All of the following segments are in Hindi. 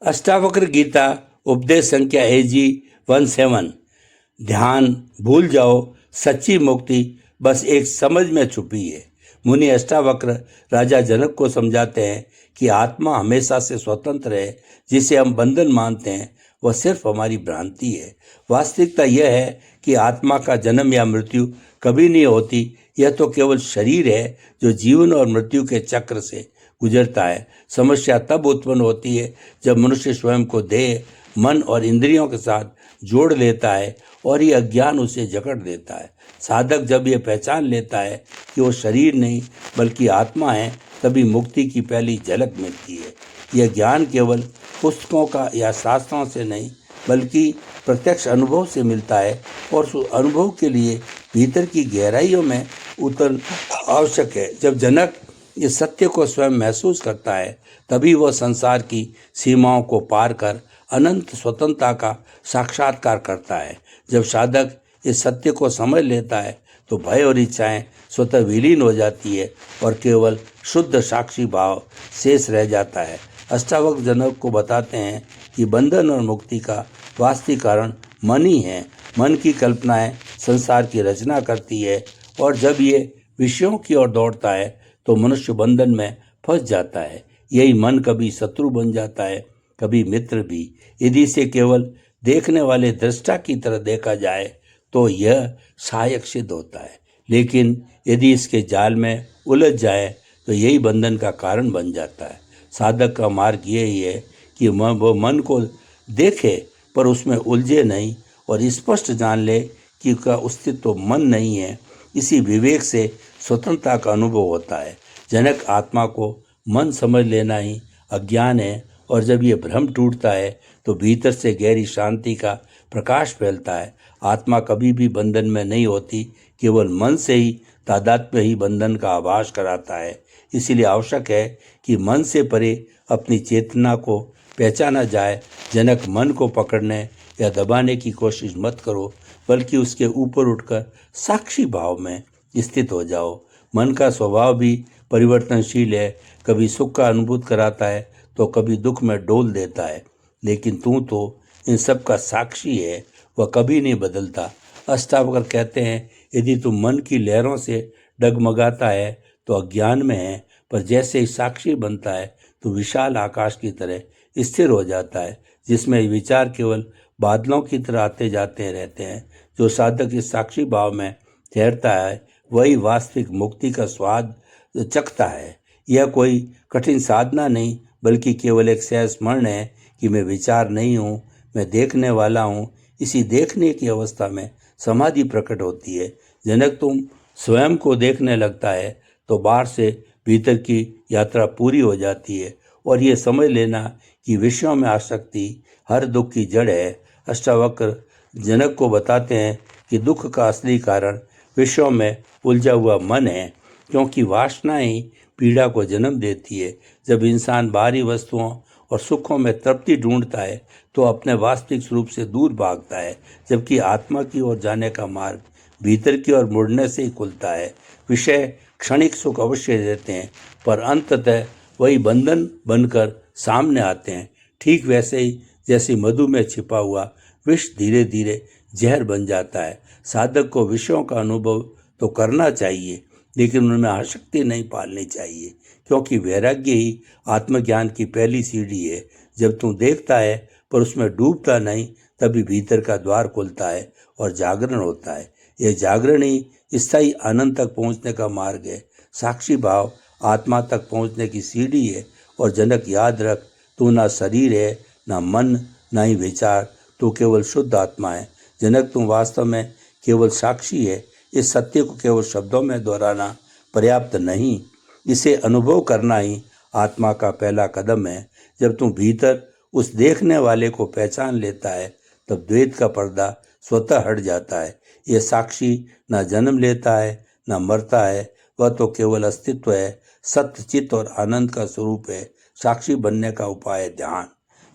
अष्टावक्र गीता उपदेश संख्या AG 17। ध्यान भूल जाओ, सच्ची मुक्ति बस एक समझ में छुपी है। मुनि अष्टावक्र राजा जनक को समझाते हैं कि आत्मा हमेशा से स्वतंत्र है। जिसे हम बंधन मानते हैं वह सिर्फ हमारी भ्रांति है। वास्तविकता यह है कि आत्मा का जन्म या मृत्यु कभी नहीं होती। यह तो केवल शरीर है जो जीवन और मृत्यु के चक्र से गुजरता है। समस्या तब उत्पन्न होती है जब मनुष्य स्वयं को देह, मन और इंद्रियों के साथ जोड़ लेता है और ये अज्ञान उसे जकड़ देता है। साधक जब ये पहचान लेता है कि वो शरीर नहीं बल्कि आत्मा है, तभी मुक्ति की पहली झलक मिलती है। यह ज्ञान केवल पुस्तकों का या शास्त्रों से नहीं बल्कि प्रत्यक्ष अनुभव से मिलता है और उस अनुभव के लिए भीतर की गहराइयों में उतरना आवश्यक है। जब जनक इस सत्य को स्वयं महसूस करता है तभी वह संसार की सीमाओं को पार कर अनंत स्वतंत्रता का साक्षात्कार करता है। जब साधक इस सत्य को समझ लेता है तो भय और इच्छाएं स्वतः विलीन हो जाती है और केवल शुद्ध साक्षी भाव शेष रह जाता है। अष्टावक्र जनक को बताते हैं कि बंधन और मुक्ति का वास्तविक कारण मन ही है। मन की कल्पनाएं संसार की रचना करती है और जब ये विषयों की ओर दौड़ता है तो मनुष्य बंधन में फंस जाता है। यही मन कभी शत्रु बन जाता है, कभी मित्र भी। यदि इसे केवल देखने वाले दृष्टा की तरह देखा जाए तो यह सहायक सिद्ध होता है, लेकिन यदि इसके जाल में उलझ जाए तो यही बंधन का कारण बन जाता है। साधक का मार्ग यही है कि वो मन को देखे पर उसमें उलझे नहीं और स्पष्ट जान ले कि उसका अस्तित्व मन नहीं है। इसी विवेक से स्वतंत्रता का अनुभव होता है। जनक आत्मा को मन समझ लेना ही अज्ञान है और जब ये भ्रम टूटता है तो भीतर से गहरी शांति का प्रकाश फैलता है। आत्मा कभी भी बंधन में नहीं होती, केवल मन से ही तादात्म्य ही बंधन का आभास कराता है। इसीलिए आवश्यक है कि मन से परे अपनी चेतना को पहचाना जाए। जनक मन को पकड़ने या दबाने की कोशिश मत करो, बल्कि उसके ऊपर उठकर साक्षी भाव में स्थित हो जाओ। मन का स्वभाव भी परिवर्तनशील है, कभी सुख का अनुभूत कराता है तो कभी दुख में डोल देता है, लेकिन तू तो इन सब का साक्षी है, वह कभी नहीं बदलता। अष्टावक्र कहते हैं, यदि तू मन की लहरों से डगमगाता है तो अज्ञान में है, पर जैसे ही साक्षी बनता है तो विशाल आकाश की तरह स्थिर हो जाता है, जिसमें विचार केवल बादलों की तरह आते जाते रहते हैं। जो साधक इस साक्षी भाव में ठहरता है वही वास्तविक मुक्ति का स्वाद चखता है। यह कोई कठिन साधना नहीं बल्कि केवल एक सहज स्मरण है कि मैं विचार नहीं हूँ, मैं देखने वाला हूँ। इसी देखने की अवस्था में समाधि प्रकट होती है। जनक तुम स्वयं को देखने लगता है तो बाहर से भीतर की यात्रा पूरी हो जाती है और ये समझ लेना कि विषयों में आसक्ति हर दुख की जड़ है। अष्टावक्र जनक को बताते हैं कि दुख का असली कारण विषयों में उलझा हुआ मन है, क्योंकि वासना ही पीड़ा को जन्म देती है। जब इंसान बाहरी वस्तुओं और सुखों में तृप्ति ढूंढता है तो अपने वास्तविक स्वरूप से दूर भागता है, जबकि आत्मा की ओर जाने का मार्ग भीतर की ओर मुड़ने से ही खुलता है। विषय क्षणिक सुख अवश्य देते हैं, पर अंततः वही बंधन बनकर सामने आते हैं। ठीक वैसे ही जैसे मधु में छिपा हुआ विष धीरे धीरे जहर बन जाता है। साधक को विषयों का अनुभव तो करना चाहिए, लेकिन उनमें आसक्ति नहीं पालनी चाहिए, क्योंकि वैराग्य ही आत्मज्ञान की पहली सीढ़ी है। जब तू देखता है पर उसमें डूबता नहीं, तभी भीतर का द्वार खुलता है और जागरण होता है। यह जागरण ही स्थायी आनंद तक पहुंचने का मार्ग है। साक्षी भाव आत्मा तक पहुंचने की सीढ़ी है। और जनक याद रख, तू ना शरीर है, ना मन, ना ही विचार, तू केवल शुद्ध आत्मा है। जनक तुम वास्तव में केवल साक्षी है। इस सत्य को केवल शब्दों में दोहराना पर्याप्त नहीं, इसे अनुभव करना ही आत्मा का पहला कदम है। जब तुम भीतर उस देखने वाले को पहचान लेता है तब द्वैत का पर्दा स्वतः हट जाता है। यह साक्षी ना जन्म लेता है ना मरता है, वह तो केवल अस्तित्व है, सत्य, चित्त और आनंद का स्वरूप है। साक्षी बनने का उपाय है ध्यान।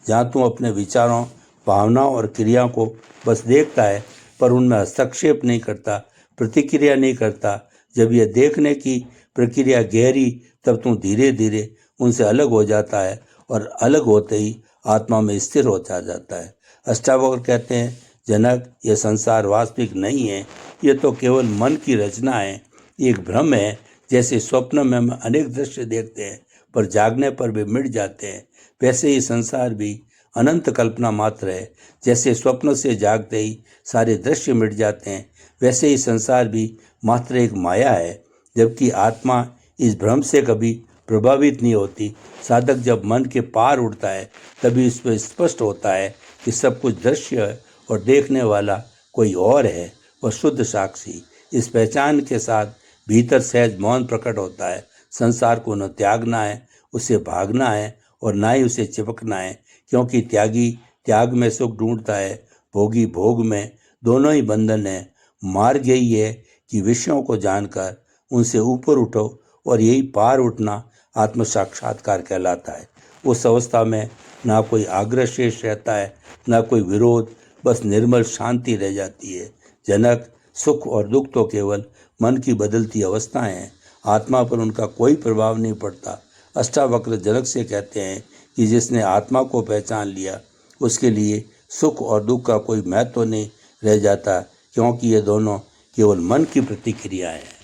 जहाँ तुम अपने विचारों, भावनाओं और क्रियाओं को बस देखता है पर उनमें हस्तक्षेप नहीं करता, प्रतिक्रिया नहीं करता। जब यह देखने की प्रक्रिया गहरी, तब तू धीरे धीरे उनसे अलग हो जाता है और अलग होते ही आत्मा में स्थिर होता जाता है। अष्टावक्र कहते हैं, जनक, यह संसार वास्तविक नहीं है, ये तो केवल मन की रचना है, एक भ्रम है। जैसे स्वप्न में हम अनेक दृश्य देखते हैं पर जागने पर वे मिट जाते हैं, वैसे ही संसार भी अनंत कल्पना मात्र है। जैसे स्वप्न से जागते ही सारे दृश्य मिट जाते हैं, वैसे ही संसार भी मात्र एक माया है, जबकि आत्मा इस भ्रम से कभी प्रभावित नहीं होती। साधक जब मन के पार उठता है तभी इस पर स्पष्ट होता है कि सब कुछ दृश्य है और देखने वाला कोई और है, वह शुद्ध साक्षी। इस पहचान के साथ भीतर सहज मौन प्रकट होता है। संसार को न त्यागना है, उसे भागना है, और ना ही उसे चिपकना है, क्योंकि त्यागी त्याग में सुख ढूंढता है, भोगी भोग में। दोनों ही बंधन है। मार्ग यही है कि विषयों को जानकर उनसे ऊपर उठो, और यही पार उठना आत्म साक्षात्कार कहलाता है। उस अवस्था में ना कोई आग्रह शेष रहता है, ना कोई विरोध, बस निर्मल शांति रह जाती है। जनक, सुख और दुख तो केवल मन की बदलती अवस्थाएं हैं, आत्मा पर उनका कोई प्रभाव नहीं पड़ता। अष्टावक्र जनक से कहते हैं कि जिसने आत्मा को पहचान लिया उसके लिए सुख और दुख का कोई महत्व नहीं रह जाता, क्योंकि ये दोनों केवल मन की प्रतिक्रिया है।